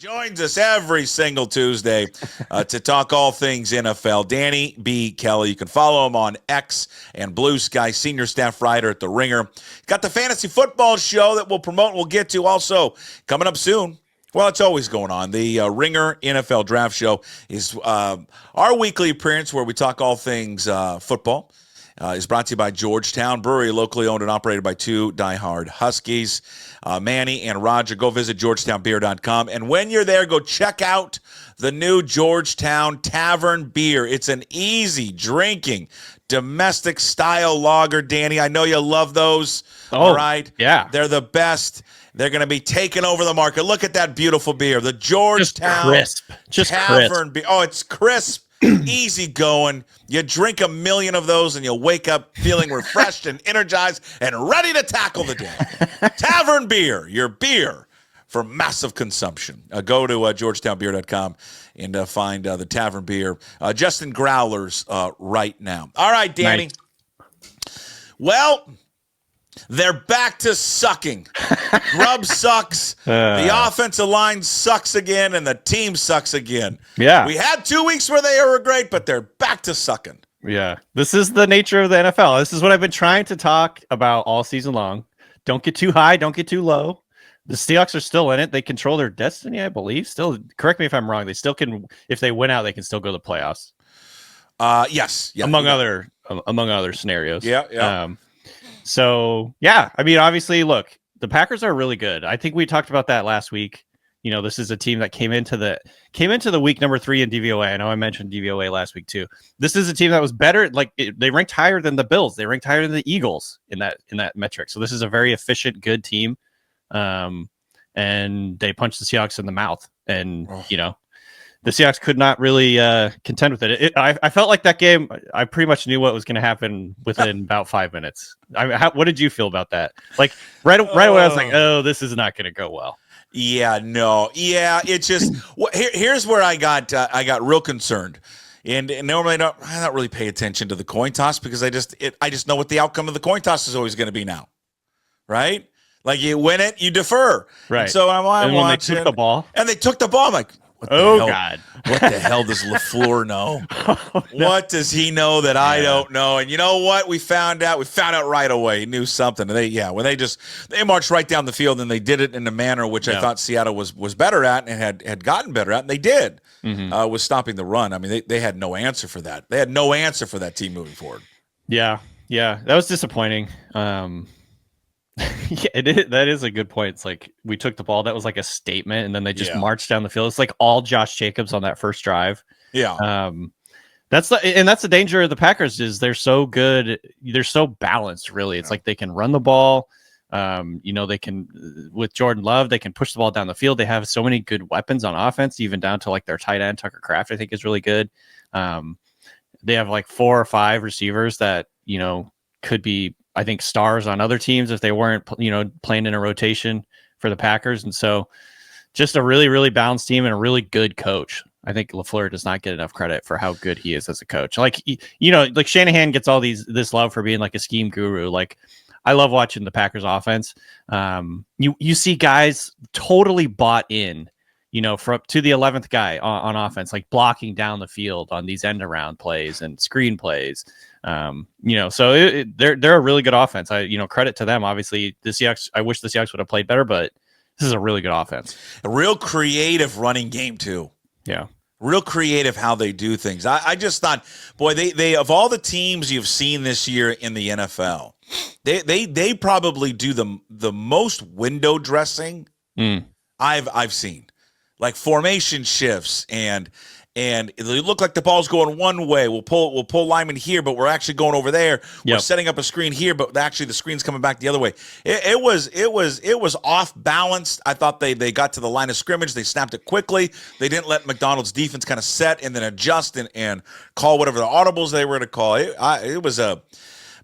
Joins us every single Tuesday to talk all things NFL. Danny B. Kelly. You can follow him on X and Blue Sky, senior staff writer at The Ringer. Got the fantasy football show that we'll promote and we'll get to also coming up soon. Well, it's always going on. The Ringer NFL Draft Show is our weekly appearance where we talk all things football. Is brought to you by Georgetown Brewery, locally owned and operated by two diehard Huskies, Manny and Roger. Go visit georgetownbeer.com. And when you're there, go check out the new Georgetown Tavern Beer. It's an easy drinking, domestic style lager, Danny. I know you love those. All right. Yeah. They're the best. They're going to be taking over the market. Look at that beautiful beer. The Georgetown Tavern Beer. Oh, it's crisp. Easy going. You drink a million of those and you'll wake up feeling refreshed and energized and ready to tackle the day. Tavern Beer, your beer for massive consumption. Go to georgetownbeer.com and find the Tavern Beer. Just in growlers right now. All right, Danny. Nice. Well, they're back to sucking. Grubb sucks. The offensive line sucks again, and the team sucks again. Yeah. We had 2 weeks where they were great, but they're back to sucking. Yeah. This is the nature of the NFL. This is what I've been trying to talk about all season long. Don't get too high. Don't get too low. The Seahawks are still in it. They control their destiny, I believe. Still, correct me if I'm wrong. They still can, if they win out, they can still go to the playoffs. Yes. Yeah, among other scenarios. Yeah. So, yeah, I mean, obviously, look, the Packers are really good. I think we talked about that last week. You know, this is a team that came into the week number 3 in DVOA. I know I mentioned DVOA last week too. This is a team that was better. They ranked higher than the Bills. They ranked higher than the Eagles in that metric. So this is a very efficient, good team. And they punched the Seahawks in the mouth. And you know, the Seahawks could not really contend with it. I felt like that game, I pretty much knew what was going to happen within about 5 minutes. What did you feel about that? Like right away, I was like, oh, this is not going to go well. Yeah, no. Yeah, it's just here's where I got real concerned. And normally I don't really pay attention to the coin toss because I just know what the outcome of the coin toss is always going to be now. Right? Like you win it, you defer. Right. And so I'm watching. They took the ball. And they took the ball. I'm like, God. What the hell does LaFleur know? No. What does he know that I don't know? And you know what? We found out right away. He knew something. And they marched right down the field and they did it in a manner which I thought Seattle was better at and had gotten better at. And they did was stopping the run. I mean, they had no answer for that. They had no answer for that team moving forward. Yeah. That was disappointing. Yeah, that is a good point. It's like we took the ball, that was like a statement, and then they just marched down the field. It's like all Josh Jacobs on that first drive. Yeah. That's the danger of the Packers is they're so good, they're so balanced, really. It's like they can run the ball. They can with Jordan Love, they can push the ball down the field. They have so many good weapons on offense, even down to like their tight end, Tucker Kraft, I think is really good. They have like 4 or 5 receivers that, you know, could be, I think, stars on other teams if they weren't, playing in a rotation for the Packers. And so just a really, really balanced team and a really good coach. I think LaFleur does not get enough credit for how good he is as a coach. Like, like Shanahan gets all this love for being like a scheme guru. Like, I love watching the Packers offense. You see guys totally bought in, for up to the 11th guy on offense, like blocking down the field on these end around plays and screen plays. So they're a really good offense. Credit to them. Obviously, the Seahawks, I wish the Seahawks would have played better, but this is a really good offense. A real creative running game too. Yeah. Real creative how they do things. I just thought, boy, they of all the teams you've seen this year in the NFL, they probably do the most window dressing I've seen. Like formation shifts and it look like the ball's going one way. We'll pull linemen here, but we're actually going over there. We're setting up a screen here, but actually the screen's coming back the other way. It was off balanced. I thought they got to the line of scrimmage. They snapped it quickly. They didn't let McDonald's defense kind of set and then adjust and call whatever the audibles they were to call. Matt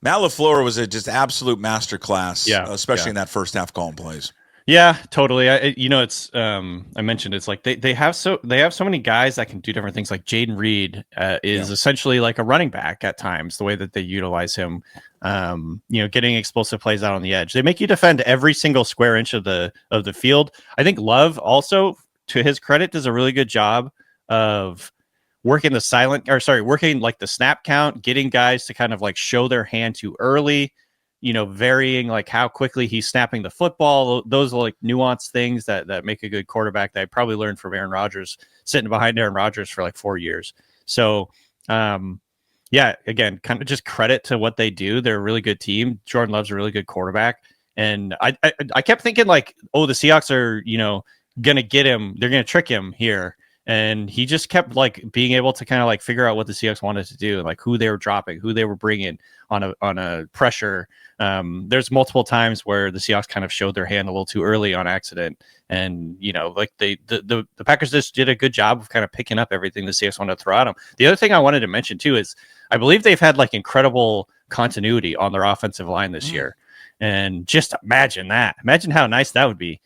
LaFleur was a just absolute masterclass, especially in that first half calling plays. Yeah, totally. It's I mentioned it's like they have so many guys that can do different things. Like Jaden Reed is essentially like a running back at times. The way that they utilize him, getting explosive plays out on the edge. They make you defend every single square inch of the field. I think Love also to his credit, does a really good job of working working like the snap count, getting guys to kind of like show their hand too early, varying like how quickly he's snapping the football. Those are like nuanced things that make a good quarterback that I probably learned from Aaron Rodgers, sitting behind Aaron Rodgers for like 4 years. So, yeah, again, kind of just credit to what they do. They're a really good team. Jordan Love's a really good quarterback. And I kept thinking like, oh, the Seahawks are, going to get him. They're going to trick him here. And he just kept like being able to kind of like figure out what the Seahawks wanted to do and like who they were dropping, who they were bringing on a pressure. There's multiple times where the Seahawks kind of showed their hand a little too early on accident. And, like the Packers just did a good job of kind of picking up everything the Seahawks wanted to throw at them. The other thing I wanted to mention too is I believe they've had like incredible continuity on their offensive line this year. And just imagine that. Imagine how nice that would be.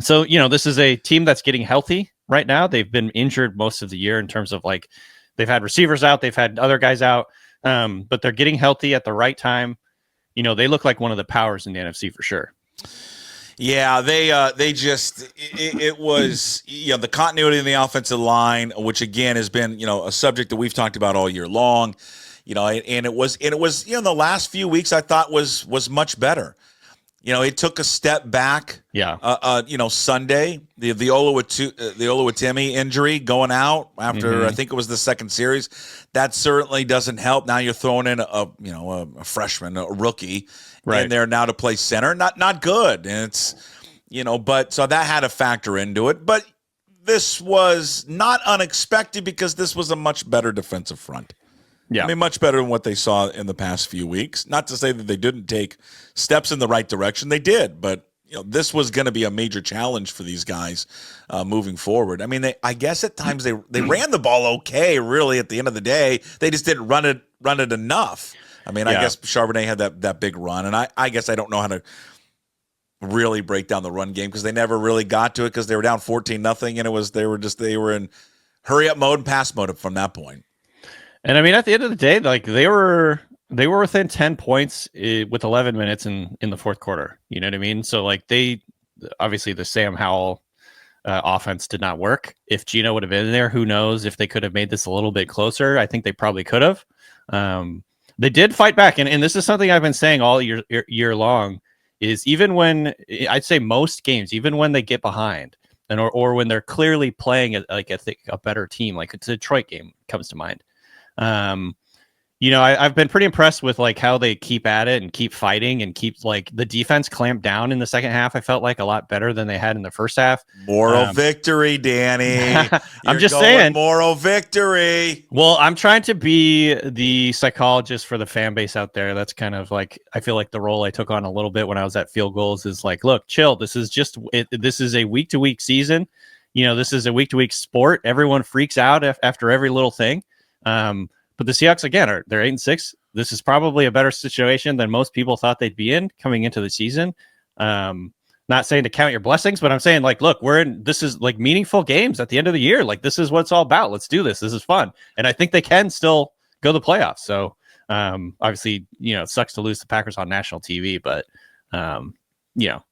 So, this is a team that's getting healthy right now. They've been injured most of the year in terms of like they've had receivers out, they've had other guys out, but they're getting healthy at the right time. They look like one of the powers in the NFC for sure. Yeah, they just it was the continuity in the offensive line, which again has been a subject that we've talked about all year long. And it was the last few weeks I thought was much better. It took a step back. Yeah. Sunday, the Oluwatimi injury going out after I think it was the second series, that certainly doesn't help. Now you're throwing in a freshman, a rookie, in there now to play center. Not good. And it's but so that had a factor into it. But this was not unexpected because this was a much better defensive front. Yeah. I mean, much better than what they saw in the past few weeks. Not to say that they didn't take steps in the right direction. They did, but this was going to be a major challenge for these guys moving forward. I mean, I guess at times they ran the ball okay, really, at the end of the day. They just didn't run it enough. I mean, I guess Charbonnet had that big run, and I guess I don't know how to really break down the run game because they never really got to it because they were down 14-0, and they were in hurry up mode and pass mode from that point. And I mean, at the end of the day, like they were within 10 points with 11 minutes in the fourth quarter. You know what I mean? So like obviously the Sam Howell offense did not work. If Geno would have been there, who knows if they could have made this a little bit closer. I think they probably could have. They did fight back. And this is something I've been saying all year long is even when I'd say most games, even when they get behind or when they're clearly playing a better team, like a Detroit game comes to mind. I've been pretty impressed with like how they keep at it and keep fighting and keep like the defense clamped down in the second half. I felt like a lot better than they had in the first half. Moral victory, Danny. I'm just saying moral victory. Well, I'm trying to be the psychologist for the fan base out there. That's kind of like, I feel like the role I took on a little bit when I was at Field Goals is like, look, chill. This is this is a week to week season. This is a week to week sport. Everyone freaks out after every little thing. But the Seahawks, again, they're 8-6. This is probably a better situation than most people thought they'd be in coming into the season. Not saying to count your blessings, but I'm saying like, look, this is like meaningful games at the end of the year. Like this is what it's all about. Let's do this. This is fun. And I think they can still go to the playoffs. So obviously, it sucks to lose the Packers on national TV, but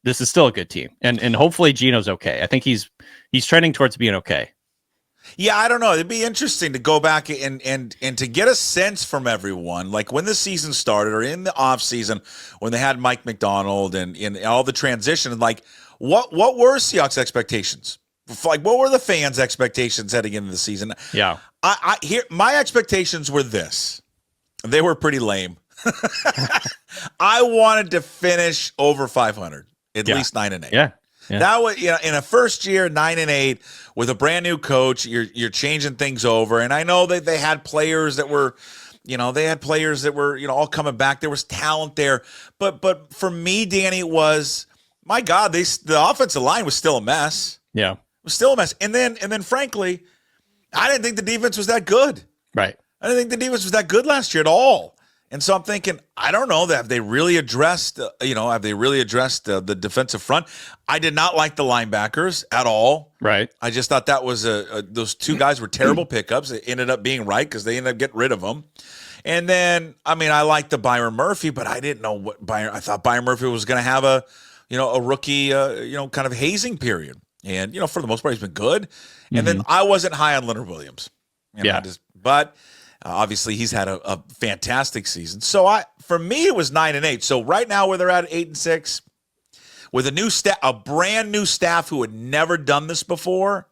this is still a good team. And hopefully Geno's okay. I think he's trending towards being okay. Yeah, I don't know. It'd be interesting to go back and to get a sense from everyone, like when the season started or in the off season when they had Mike McDonald and in all the transition, like what were Seahawks expectations? Like what were the fans' expectations heading into the season? Yeah, my expectations were this. They were pretty lame. I wanted to finish over 500, at least 9-8. Yeah. Yeah. That was, in a first year 9-8 with a brand new coach, you're changing things over. And I know that they had players that were, all coming back. There was talent there, but for me, Danny, it was, my God, the offensive line was still a mess. Yeah, it was still a mess. And then frankly, I didn't think the defense was that good. Right. I didn't think the defense was that good last year at all. And so I'm thinking, I don't know, have they really addressed, the defensive front? I did not like the linebackers at all. Right. I just thought that was those two guys were terrible pickups. It ended up being right because they ended up getting rid of them. And then, I mean, I liked the Byron Murphy, but I didn't know I thought Byron Murphy was going to have a rookie, kind of hazing period. And, for the most part, he's been good. And then I wasn't high on Leonard Williams. But obviously he's had a fantastic season. So for me, it was 9-8. So right now where they're at 8-6 with a brand new staff who had never done this before.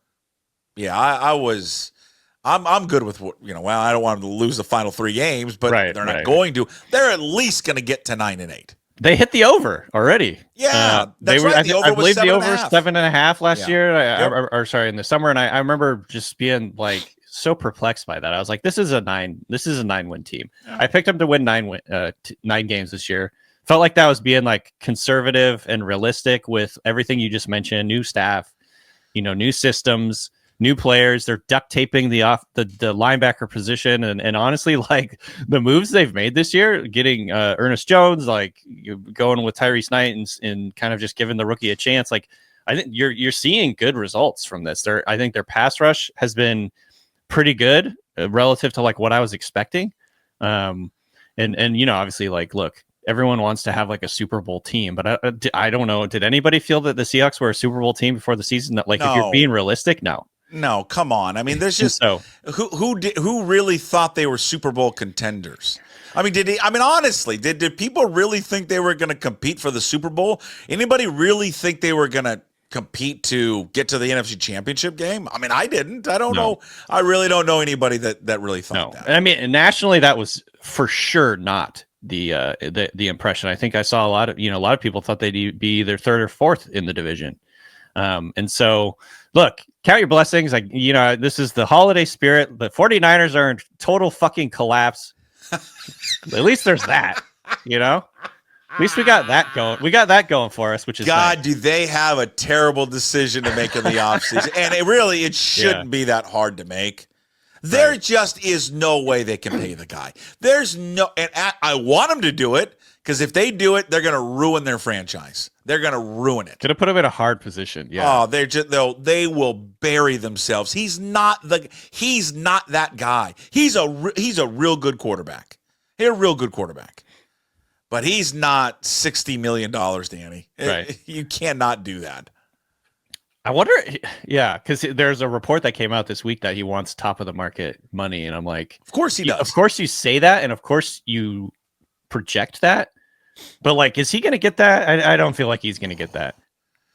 Yeah, I'm good with what, I don't want them to lose the final 3 games, but they're not going to. They're at least going to get to 9-8. They hit the over already. Yeah, that's right. I believe the over 7.5 last year, or sorry, in the summer. And I remember just being like so perplexed by that. I was like, this is a 9-win team. Yeah. I picked them to win 9 games this year. Felt like that was being like conservative and realistic with everything you just mentioned. New staff, new systems, new players. They're duct taping the linebacker position, and honestly, like the moves they've made this year, getting Ernest Jones, like going with Tyrese Knight and kind of just giving the rookie a chance. Like I think you're seeing good results from this. I think their pass rush has been pretty good relative to like what I was expecting. And obviously, like, look, everyone wants to have like a Super Bowl team, but I don't know. Did anybody feel that the Seahawks were a Super Bowl team before the season? That, like, if you're being realistic, no. No, come on. I mean, there's just who really thought they were Super Bowl contenders? I mean, honestly, did people really think they were going to compete for the Super Bowl? Anybody really think they were going to compete to get to the NFC Championship game? I mean, I didn't. I don't know. I really don't know anybody that really thought that. I mean, nationally, that was for sure not the impression. I think I saw a lot of people thought they'd be either third or fourth in the division. And so, look, count your blessings. Like, this is the holiday spirit. The 49ers are in total fucking collapse. At least there's that, At least we got that going. We got that going for us, which is God, nice. Do they have a terrible decision to make in the offseason? And it shouldn't be that hard to make. There just is no way they can pay the guy. There's no, and I want them to do it, because if they do it, they're going to ruin their franchise. They're going to ruin it. Going to put them in a hard position. Yeah. Oh, they will bury themselves. He's not that guy. He's a real good quarterback. He's a real good quarterback. But he's not $60 million, Danny. Right. You cannot do that. I wonder, because there's a report that came out this week that he wants top of the market money, and I'm like, of course he does. Of course you say that, and of course you project that, but like, is he going to get that? I don't feel like he's going to get that.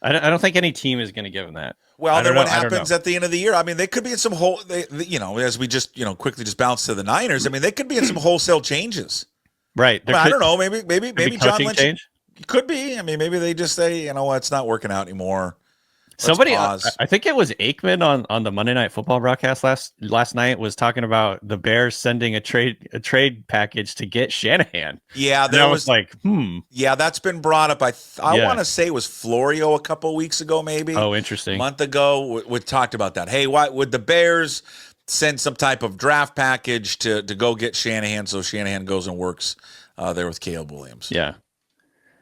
I don't think any team is going to give him that. Well, then what happens at the end of the year? I mean, they could be in some as we just quickly just bounce to the Niners. I mean, they could be in some wholesale changes. Right. I don't know. Maybe John Lynch change? Could be. I mean, maybe they just say, it's not working out anymore. Somebody, I think it was Aikman on the Monday Night Football broadcast last night, was talking about the Bears sending a trade package to get Shanahan. Yeah, I was like, Yeah, that's been brought up. I want to say it was Florio a couple weeks ago, maybe. Oh, interesting. A month ago, we talked about that. Hey, why would the Bears send some type of draft package to go get Shanahan, so Shanahan goes and works there with Caleb Williams? Yeah,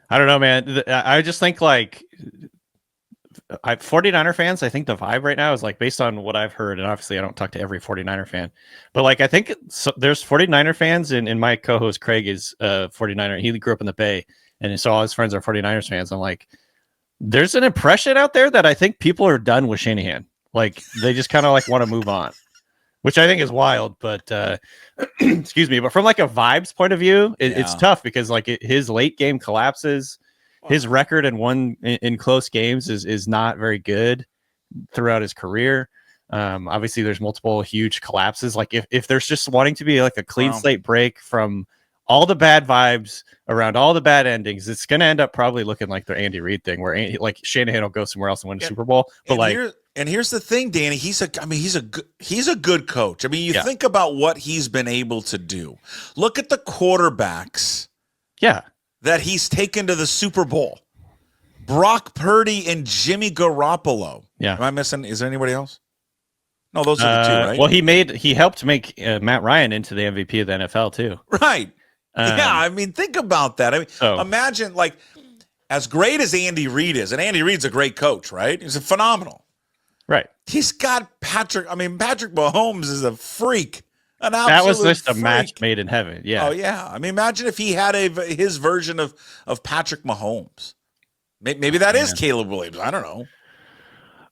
I don't know, man. I just think like. 49er fans, I think the vibe right now is like, based on what I've heard, and obviously I don't talk to every 49er fan, but like I think there's 49er fans, and my co-host Craig is 49er. He grew up in the Bay, and so all his friends are 49ers fans. I'm like, there's an impression out there that I think people are done with Shanahan. Like, they just kind of like want to move on, which I think is wild. But excuse me, but from like a vibes point of view, it's tough, because like his late game collapses. His record in close games is not very good throughout his career. Obviously, there's multiple huge collapses. Like if there's just wanting to be like a clean slate break from all the bad vibes around all the bad endings, it's going to end up probably looking like the Andy Reid thing, where like Shanahan will go somewhere else and win a Super Bowl. But here's the thing, Danny. He's a good coach. I mean, you think about what he's been able to do. Look at the quarterbacks. Yeah. That he's taken to the Super Bowl. Brock Purdy and Jimmy Garoppolo. Yeah. Am I missing? Is there anybody else? No, those are the two, right? Well, he helped make Matt Ryan into the MVP of the NFL too. Right. I mean, think about that. I mean, imagine, like, as great as Andy Reid is, and Andy Reid's a great coach, right? He's phenomenal. Right. He's got Patrick Mahomes is a freak. That was just a match made in heaven. Yeah. Oh, yeah. I mean, imagine if he had his version of Patrick Mahomes. Maybe that is Caleb Williams. I don't know.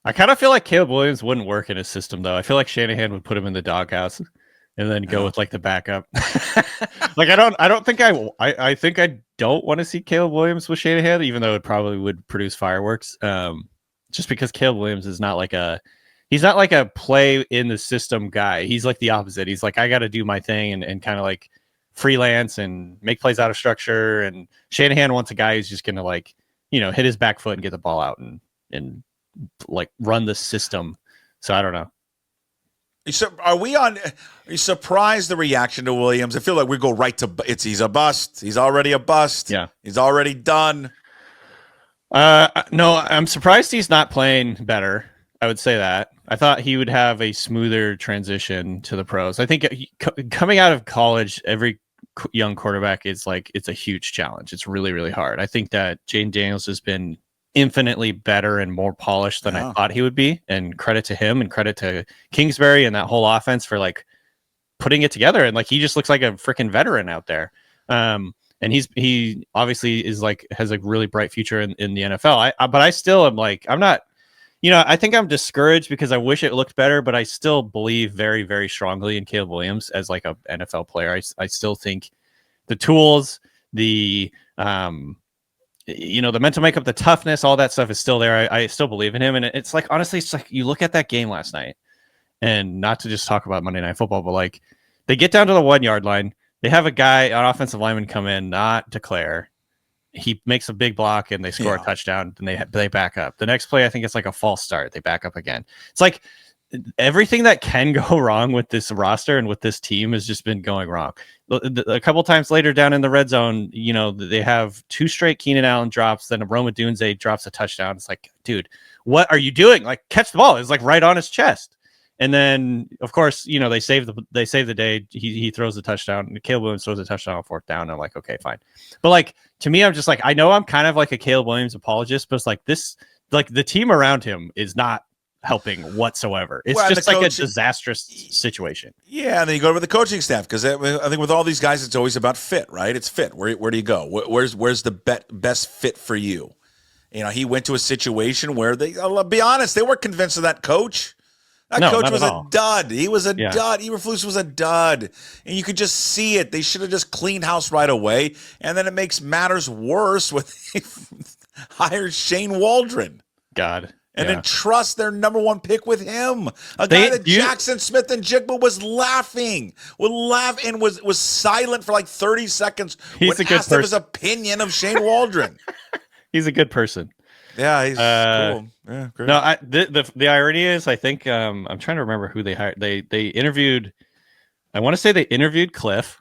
I kind of feel like Caleb Williams wouldn't work in his system, though. I feel like Shanahan would put him in the doghouse and then go with like the backup. Like I think I don't want to see Caleb Williams with Shanahan, even though it probably would produce fireworks. Just because Caleb Williams is not like he's not like a play in the system guy. He's like the opposite. He's like, I got to do my thing and kind of like freelance and make plays out of structure. And Shanahan wants a guy who's just going to like, hit his back foot and get the ball out and like run the system. So I don't know. So are you surprised the reaction to Williams? I feel like we go right to he's a bust. He's already a bust. Yeah. He's already done. No, I'm surprised he's not playing better. I would say that. I thought he would have a smoother transition to the pros. I think coming out of college, every young quarterback is like, it's a huge challenge. It's really, really hard. I think that Jayden Daniels has been infinitely better and more polished than I thought he would be. And credit to him and credit to Kingsbury and that whole offense for like putting it together. And like, he just looks like a freaking veteran out there. And he obviously is like, has a really bright future in the NFL. But I still am like, I'm not, I think I'm discouraged because I wish it looked better, but I still believe very, very strongly in Caleb Williams as like a NFL player. I still think the tools, the mental makeup, the toughness, all that stuff is still there. I still believe in him. And it's like, honestly, it's like you look at that game last night, and not to just talk about Monday Night Football, but like they get down to the 1 yard line. They have a guy, an offensive lineman, come in, not declare. He makes a big block and they score a touchdown. And they back up. The next play, I think it's like a false start. They back up again. It's like everything that can go wrong with this roster and with this team has just been going wrong. A couple times later down in the red zone, they have 2 straight Keenan Allen drops. Then Roma Dunze drops a touchdown. It's like, dude, what are you doing? Like, catch the ball. It's like right on his chest. And then, of course, they save the day. He throws the touchdown. Caleb Williams throws a touchdown on 4th down. I'm like, okay, fine. But like, to me, I'm just like, I know I'm kind of like a Caleb Williams apologist, but it's like this, like the team around him is not helping whatsoever. It's just like a disastrous situation. Yeah, and then you go to the coaching staff, because I think with all these guys, it's always about fit, right? It's fit. Where do you go? Where's the best fit for you? He went to a situation where I'll be honest, they were convinced of that coach. That coach was a dud. He was a dud. Eberflus was a dud. And you could just see it. They should have just cleaned house right away. And then it makes matters worse when they hired Shane Waldron. God. And then trust their number 1 pick with him. A guy that Jackson Smith and Jigba was laughing. And was silent for like 30 seconds when asked him his opinion of Shane Waldron. He's a good person. Yeah, he's cool. Yeah, great. No, the irony is, I think I'm trying to remember who they hired. They interviewed. I want to say they interviewed Kliff.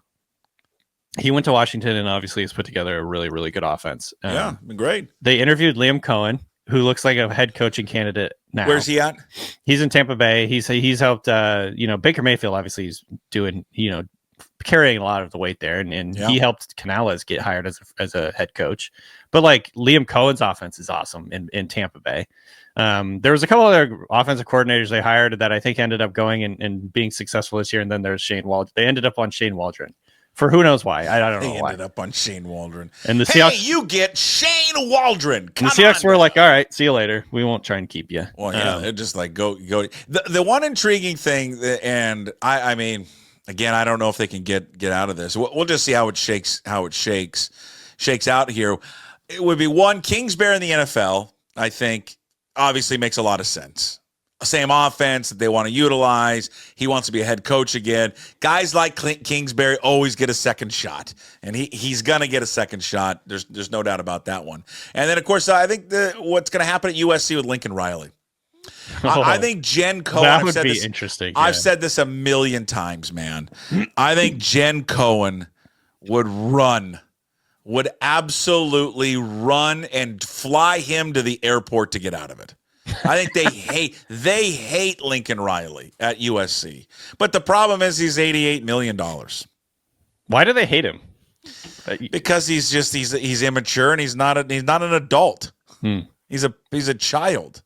He went to Washington and obviously has put together a really, really good offense. Been great. They interviewed Liam Cohen, who looks like a head coaching candidate now. Where's he at? He's in Tampa Bay. He's helped. Baker Mayfield obviously is doing carrying a lot of the weight there, and he helped Canales get hired as a head coach. But like Liam Cohen's offense is awesome in Tampa Bay. There was a couple other offensive coordinators they hired that I think ended up going and being successful this year. And then there's Shane Waldron. They ended up on Shane Waldron for who knows why. I don't know why. They ended up on Shane Waldron. And the Seahawks, you get Shane Waldron. The Seahawks were like, all right, see you later. We won't try and keep you. Well, yeah, they're just like go. The one intriguing thing, and I mean, again, I don't know if they can get out of this. We'll just see how it shakes out here. It would be one, Kingsbury in the NFL, I think, obviously makes a lot of sense. Same offense that they want to utilize. He wants to be a head coach again. Guys like Kingsbury always get a second shot, and he's going to get a second shot. There's no doubt about that one. And then, of course, I think what's going to happen at USC with Lincoln Riley. I think Jen Cohen. That would be interesting. Yeah. I've said this a million times, man. I think Jen Cohen would absolutely run and fly him to the airport to get out of it. I think they hate Lincoln Riley at USC. But the problem is he's $88 million. Why do they hate him? Because he's immature and he's not an adult. He's a child.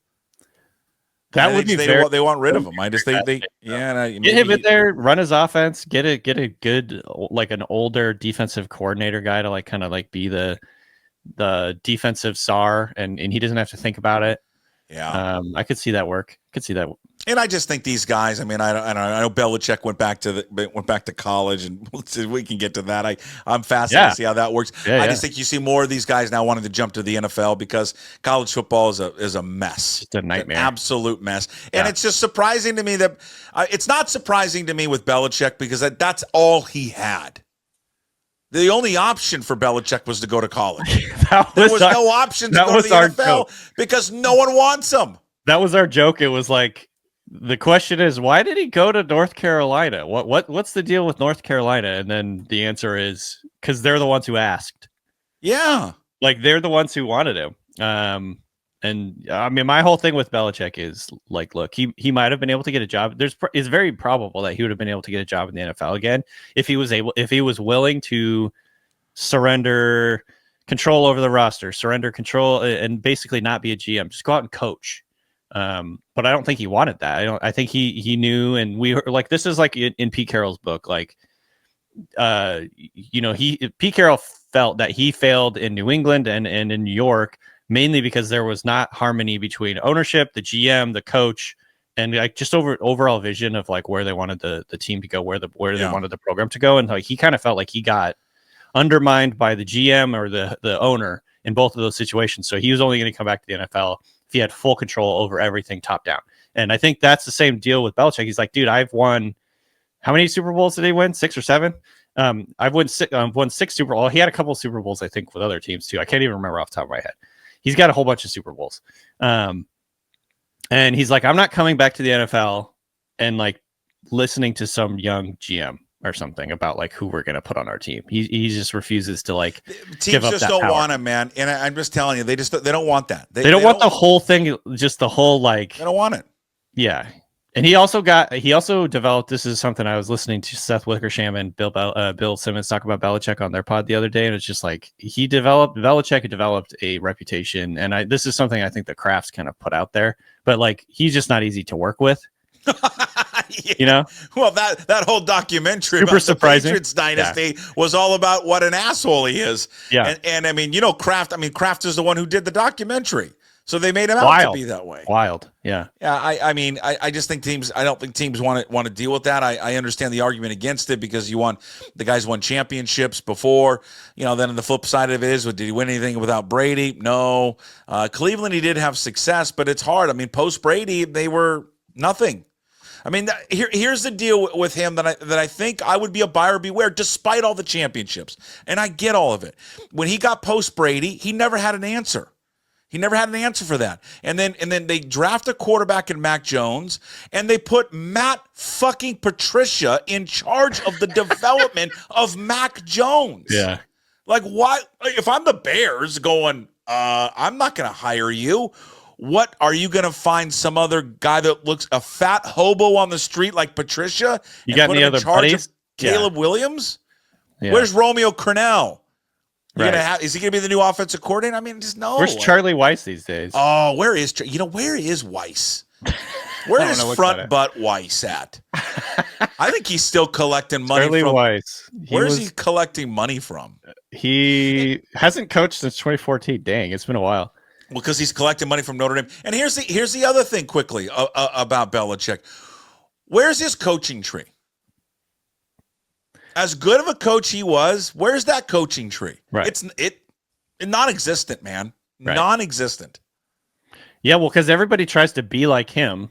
That would be they want rid of him. I just think get him in there, run his offense, get a good like an older defensive coordinator guy to like kind of like be the defensive czar, and he doesn't have to think about it. Yeah. I could see that work. Could see that. And I just think these guys. I mean, I know Belichick went back to college, and we can get to that. I'm fascinated to see how that works. I just think you see more of these guys now wanting to jump to the NFL because college football is a mess. It's a nightmare, an absolute mess. And it's just surprising to me that it's not surprising to me with Belichick because that's all he had. The only option for Belichick was to go to college. There was no option to go to the NFL because no one wants him. That was our joke. It was like, the question is, why did he go to North Carolina? What's the deal with North Carolina? And then the answer is because they're the ones who asked. Yeah, like they're the ones who wanted him. And I mean, my whole thing with Belichick is like, look, he might have been able to get a job. It's very probable that he would have been able to get a job in the NFL again if he was willing to surrender control over the roster, surrender control, and basically not be a GM. Just go out and coach. But I don't think he wanted that. I think he knew, and we were like, this is like in Pete Carroll's book, like, Pete Carroll felt that he failed in New England and in New York, mainly because there was not harmony between ownership, the GM, the coach, and like just overall vision of like where they wanted the team to go, where they wanted the program to go. And like, he kind of felt like he got undermined by the GM or the owner in both of those situations. So he was only going to come back to the NFL if he had full control over everything top down. And I think that's the same deal with Belichick. He's like, dude, I've won, how many Super Bowls did he win? 6 or 7? I've won 6 Super Bowls. He had a couple of Super Bowls, I think, with other teams too. I can't even remember off the top of my head. He's got a whole bunch of Super Bowls. And he's like, I'm not coming back to the NFL and like listening to some young GM or something about like who we're going to put on our team. He just refuses to like teams give up just that don't power. Want him, man. And I'm just telling you, they don't want that. They don't want the whole thing, just the whole like. They don't want it. Yeah. And he also developed, this is something I was listening to Seth Wickersham and Bill Simmons talk about Belichick on their pod the other day. And it's just like, Belichick developed a reputation. And this is something I think the Crafts kind of put out there, but like, he's just not easy to work with. Yeah. You know, well, that whole documentary super about surprising. The Patriots dynasty was all about what an asshole he is. Yeah. And I mean, Kraft is the one who did the documentary. So they made him out to be that way. Wild. Yeah. Yeah. I just think I don't think teams want to deal with that. I understand the argument against it because the guys won championships before, then on the flip side of it is, did he win anything without Brady? No. Cleveland, he did have success, but it's hard. I mean, post Brady, they were nothing. I mean, here's the deal with him that I think I would be a buyer beware despite all the championships. And I get all of it. When he got post Brady, he never had an answer. He never had an answer for that. And then they draft a quarterback in Mac Jones, and they put Matt fucking Patricia in charge of the development of Mac Jones. Yeah. Like, why? If I'm the Bears going, I'm not going to hire you. What, are you going to find some other guy that looks a fat hobo on the street like Patricia? You got any other buddies? Caleb Williams? Yeah. Where's Romeo Crennel? Right. Is he going to be the new offensive coordinator? I mean, just no. Where's Charlie Weiss these days? Oh, where is Weiss? Where is front butt Weiss at? I think he's still collecting money Charlie from Weiss. Where's he collecting money from? He hasn't coached since 2014. Dang, it's been a while. Well, because he's collecting money from Notre Dame. And here's the other thing quickly about Belichick. Where's his coaching tree? As good of a coach he was, where's that coaching tree? Right. It's non-existent, man. Right. Non-existent. Yeah, well, because everybody tries to be like him,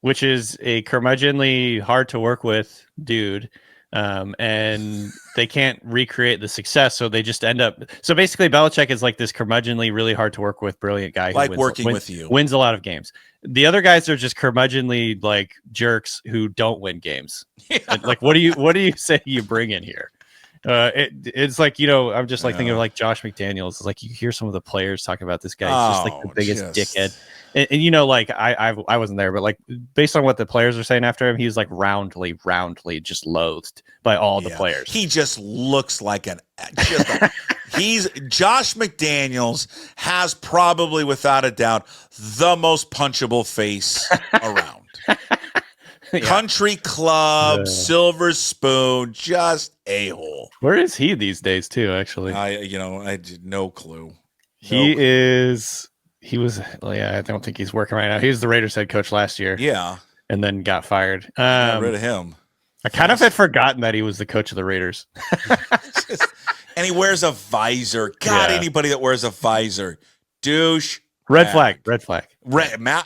which is a curmudgeonly, hard to work with dude. And they can't recreate the success, so they just end up. So basically, Belichick is like this curmudgeonly, really hard to work with, brilliant guy like who wins a lot of games. The other guys are just curmudgeonly like jerks who don't win games. Yeah. Like, what do you say you bring in here? It's like, I'm just like thinking of like Josh McDaniels. It's like you hear some of the players talking about this guy. He's just like the biggest dickhead. And like I wasn't there, but like based on what the players are saying after him, he was like roundly just loathed by all the players. He just looks like Josh McDaniels has probably without a doubt the most punchable face around. Yeah. Country club, silver spoon, just a-hole. Where is he these days too, actually? I had no clue. He is He was, yeah, I don't think he's working right now. He was the Raiders head coach last year. Yeah. And then got fired. Got rid of him. I kind of had forgotten that he was the coach of the Raiders. And he wears a visor. God, anybody that wears a visor. Douche. Red flag.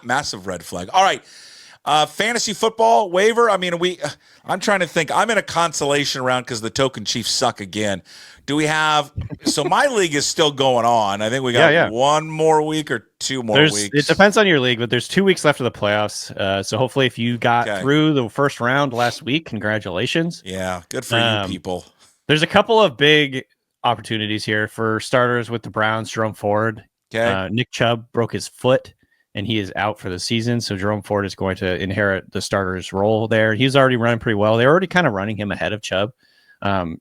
Massive red flag. All right. Fantasy football waiver. I mean, I'm trying to think. I'm in a consolation round because the token Chiefs suck again. Do we have? So my league is still going on. I think we got one more week or two more weeks. It depends on your league, but there's 2 weeks left of the playoffs. So hopefully, if you got through the first round last week, congratulations. Yeah, good for you people. There's a couple of big opportunities here for starters with the Browns. Jerome Ford. Okay. Nick Chubb broke his foot, and he is out for the season. So Jerome Ford is going to inherit the starter's role there. He's already running pretty well. They're already kind of running him ahead of Chubb.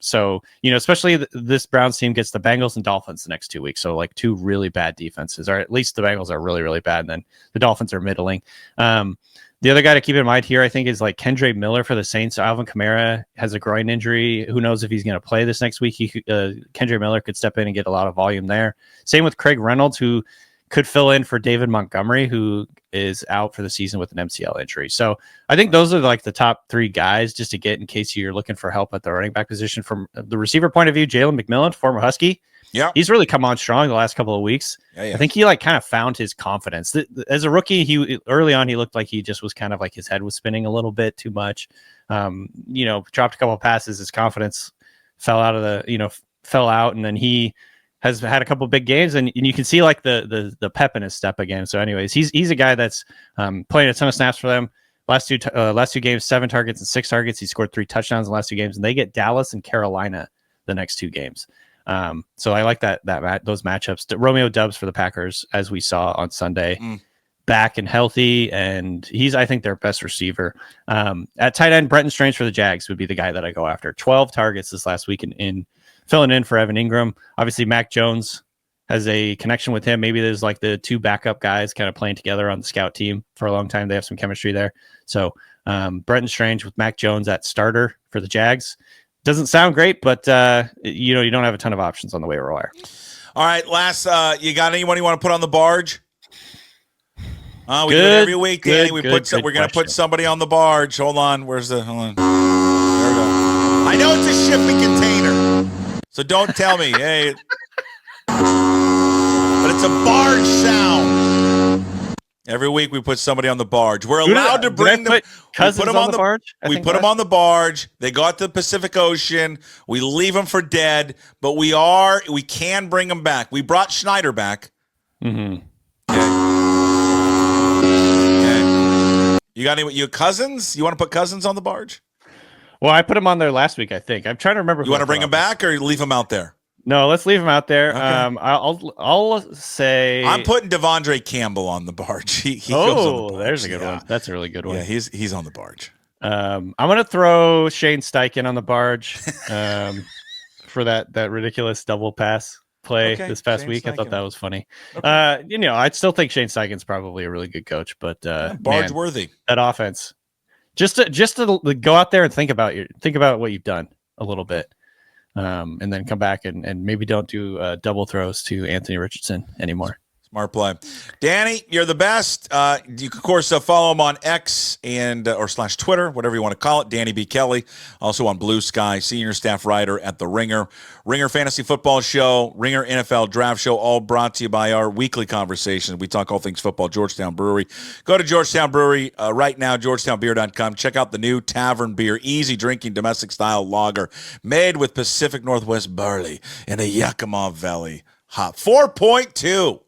So, especially this Browns team gets the Bengals and Dolphins the next 2 weeks. So like 2 really bad defenses, or at least the Bengals are really, really bad. And then the Dolphins are middling. The other guy to keep in mind here, I think, is like Kendre Miller for the Saints. Alvin Kamara has a groin injury. Who knows if he's going to play this next week? Kendre Miller could step in and get a lot of volume there. Same with Craig Reynolds, who could fill in for David Montgomery, who is out for the season with an MCL injury. So I think those are like the top 3 guys just to get in case you're looking for help at the running back position. From the receiver point of view, Jalen McMillan, former Husky. Yeah, he's really come on strong the last couple of weeks. I think he like kind of found his confidence. As a rookie, he early on he looked like he just was kind of like his head was spinning a little bit too much. Dropped a couple of passes, his confidence fell out, and then he has had a couple of big games, and you can see like the pep in his step again. So, anyways, he's a guy that's playing a ton of snaps for them. Last two games, 7 targets and 6 targets. He scored 3 touchdowns in the last 2 games, and they get Dallas and Carolina the next 2 games. So I like those matchups. Romeo Doubs for the Packers, as we saw on Sunday, back and healthy, and he's, I think, their best receiver. At tight end, Brenton Strange for the Jags would be the guy that I go after. 12 targets this last week in filling in for Evan Ingram. Obviously, Mac Jones has a connection with him. Maybe there's like the 2 backup guys kind of playing together on the scout team for a long time. They have some chemistry there. So Brenton Strange with Mac Jones at starter for the Jags. Doesn't sound great, but you don't have a ton of options on the waiver wire. All right, last, you got anyone you want to put on the barge? We do it every week, Danny. We're going to put somebody on the barge. Hold on. Hold on. There we go. I know it's a shipping container, so don't tell me. Hey, but it's a barge sound. Every week we put somebody on the barge. We're allowed to bring them. Cousins on the barge? We put them on the barge. They go out to the Pacific Ocean. We leave them for dead, but we can bring them back. We brought Schneider back. Mm-hmm. Okay. You got any? You Cousins? You want to put Cousins on the barge? Well, I put him on there last week, I think. I'm trying to remember. You want to bring him back or leave him out there? No, let's leave him out there. Okay. I'll say I'm putting Devondre Campbell on the barge. He goes on the barge. There's a good one. That's a really good one. Yeah, he's on the barge. I'm gonna throw Shane Steichen on the barge for that ridiculous double pass play this past Shane week. Steichen. I thought that was funny. Okay. I'd still think Shane Steichen's probably a really good coach, but barge worthy. That offense. Just to go out there and think about what you've done a little bit. And then come back and maybe don't do double throws to Anthony Richardson anymore. Smart play. Danny, you're the best. You can, of course, follow him on X and or / Twitter, whatever you want to call it. Danny B. Kelly. Also on Blue Sky, senior staff writer at The Ringer. Ringer Fantasy Football Show, Ringer NFL Draft Show, all brought to you by our weekly conversations. We talk all things football, Georgetown Brewery. Go to Georgetown Brewery right now, georgetownbeer.com. Check out the new Tavern Beer, easy drinking domestic-style lager made with Pacific Northwest barley and a Yakima Valley hop. 4.2%.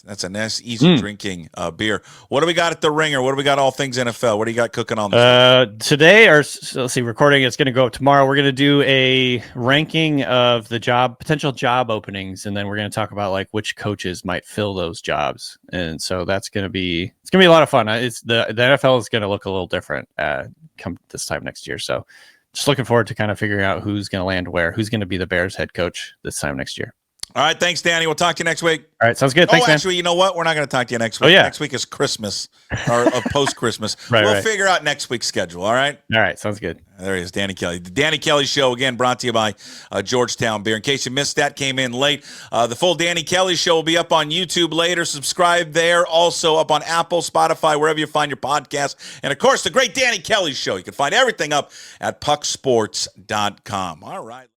That's a nice, easy drinking beer. What do we got at The Ringer? What do we got all things NFL? What do you got cooking on the today? Let's see, recording. It's going to go up tomorrow. We're going to do a ranking of the potential job openings, and then we're going to talk about like which coaches might fill those jobs. And so it's going to be a lot of fun. The NFL is going to look a little different come this time next year. So just looking forward to kind of figuring out who's going to land where, who's going to be the Bears head coach this time next year. All right, thanks, Danny. We'll talk to you next week. All right, sounds good. Thanks, man. Actually, you know what? We're not going to talk to you next week. Oh, yeah. Next week is Christmas or post-Christmas. Right, we'll right. figure out next week's schedule, all right? All right, sounds good. There he is, Danny Kelly. The Danny Kelly Show, again, brought to you by Georgetown Beer. In case you missed that, came in late, the full Danny Kelly Show will be up on YouTube later. Subscribe there. Also up on Apple, Spotify, wherever you find your podcast. And, of course, the great Danny Kelly Show. You can find everything up at pucksports.com. All right.